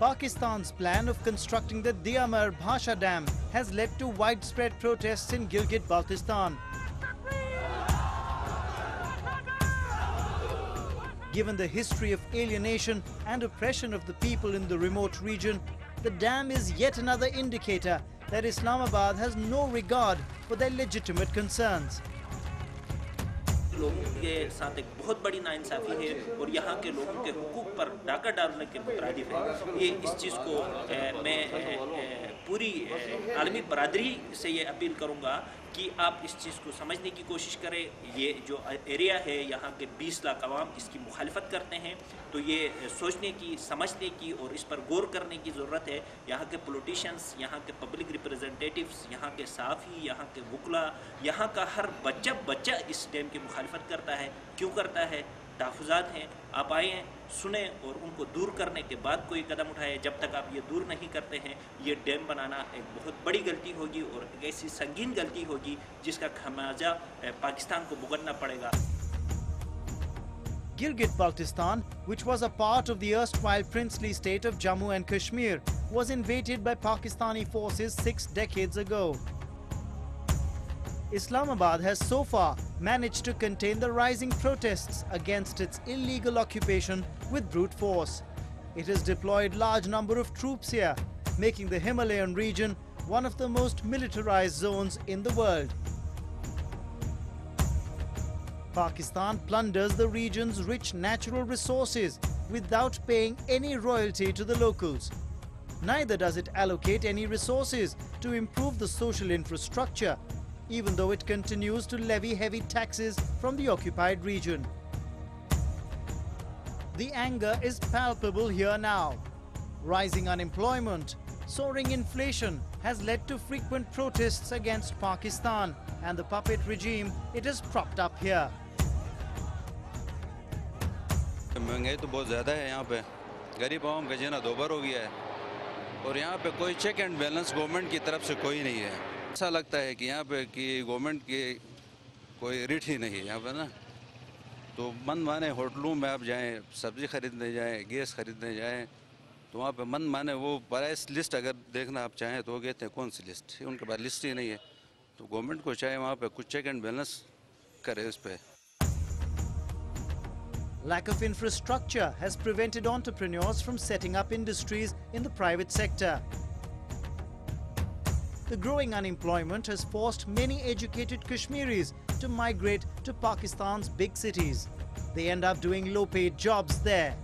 Pakistan's plan of constructing the Diamar Bhasha Dam has led to widespread protests in Gilgit-Baltistan. Given the history of alienation and oppression of the people in the remote region, the dam is yet another indicator that Islamabad has no regard for their legitimate concerns. लोगों के साथ एक बहुत बड़ी नाइंसाफ़ी है और यहाँ के लोगों के हुकूक पर डाका डालने के मुतरादिफ है। ये इस चीज़ को मैं पूरी आलमी बरादरी से ये अपील करूँगा कि आप इस चीज़ को समझने की कोशिश करें। ये जो एरिया है यहाँ के 20 लाख अवाम इसकी मुखालफत करते हैं, तो ये सोचने की, समझने की और इस पर गौर करने की ज़रूरत है। यहाँ के पॉलिटिशियंस, यहाँ के पब्लिक रिप्रेजेंटेटिव्स, यहाँ के साफ़ी, यहाँ के वकला, यहाँ का हर बच्चा इस डैम की मुखालफत करता है। क्यों करता है? तहफ़्फ़ुज़ात हैं। आप आए, सुने और उनको दूर करने के बाद कोई कदम उठाए। जब तक आप ये दूर नहीं करते हैं, ये डैम बनाना एक बहुत बड़ी गलती होगी और एक ऐसी संगीन गलती होगी जिसका खमियाजा पाकिस्तान को भुगतना पड़ेगा। Gilgit-Baltistan, which was a part of the erstwhile princely state of Jammu and Kashmir, was invaded by Pakistani forces 6 decades ago. Islamabad has so far managed to contain the rising protests against its illegal occupation with brute force. It has deployed large number of troops here, making the Himalayan region one of the most militarized zones in the world. Pakistan plunders the region's rich natural resources without paying any royalty to the locals. Neither does it allocate any resources to improve the social infrastructure, even though it continues to levy heavy taxes from the occupied region. The anger is palpable here now. Rising unemployment, soaring inflation has led to frequent protests against Pakistan and the puppet regime it has propped up here. महंगाई तो बहुत ज़्यादा है यहाँ पे, गरीब आवाम का जीना दोबार हो गया है और यहाँ पे कोई चेक एंड बैलेंस गवर्नमेंट की तरफ से कोई नहीं है। ऐसा लगता है कि यहाँ पे कि गवर्नमेंट की कोई रीठ ही नहीं है यहाँ पे ना। तो मन माने होटलों में आप जाएं, सब्ज़ी ख़रीदने जाएं, गैस ख़रीदने जाएं, तो वहाँ पे मन माने वो प्राइस लिस्ट अगर देखना आप चाहें तो वो कहते हैं कौन सी लिस्ट, उनके पास लिस्ट ही नहीं है। तो गवर्नमेंट को चाहे वहाँ पे कुछ चेक एंड बैलेंस करे उस पर। Lack of infrastructure has prevented entrepreneurs from setting up industries in the private sector. The growing unemployment has forced many educated Kashmiris to migrate to Pakistan's big cities. They end up doing low-paid jobs there.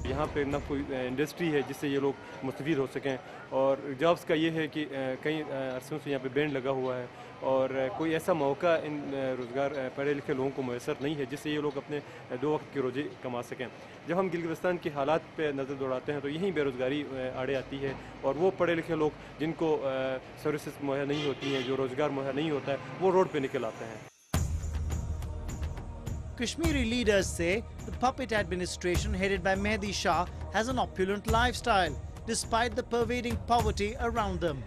यहाँ पे ना कोई industry है जिससे ये लोग मुस्तफ़ीद हो सकें और जॉब्स का ये है कि कई अरसों से यहाँ पे बैन लगा हुआ है और कोई ऐसा मौका इन रोज़गार पढ़े लिखे लोगों को मैसर नहीं है जिससे ये लोग अपने 2 वक्त की रोज़ी कमा सकें। जब हम गिलगिस्तान के हालात पे नज़र दौड़ाते हैं तो यहीं बेरोज़गारी आड़े आती है और वो पढ़े लिखे लोग जिनको सर्विसेज मुहैया नहीं होती हैं, जो रोज़गार मुहैया नहीं होता है, वो रोड पे निकल आते हैं। Kashmiri leaders say the puppet administration headed by Mehdi Shah has an opulent lifestyle, despite the pervading poverty around them.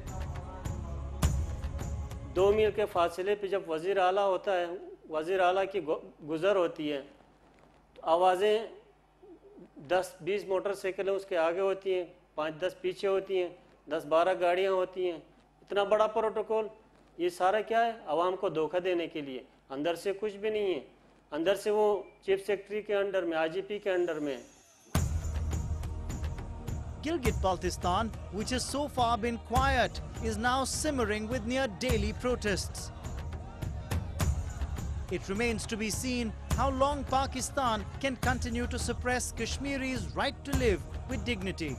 2 मील के फासले पे जब वज़ीर आला होता है, वज़ीर आला की गुज़र होती है, तो आवाज़ें 10-20 मोटरसाइकिलें उसके आगे होती हैं, 5-10 पीछे होती हैं, 10-12 गाड़ियाँ होती हैं। इतना बड़ा प्रोटोकॉल, ये सारा क्या है? आवाम को धोखा देने के लिए। अंदर से कुछ भी नहीं है, अंदर से वो चीफ सेक्रेटरी के अंडर में, आईजीपी के अंडर में। Gilgit-Baltistan, which has so far been quiet, is now simmering with near daily protests. It remains to be seen how long Pakistan can continue to suppress Kashmiri's right to live with dignity.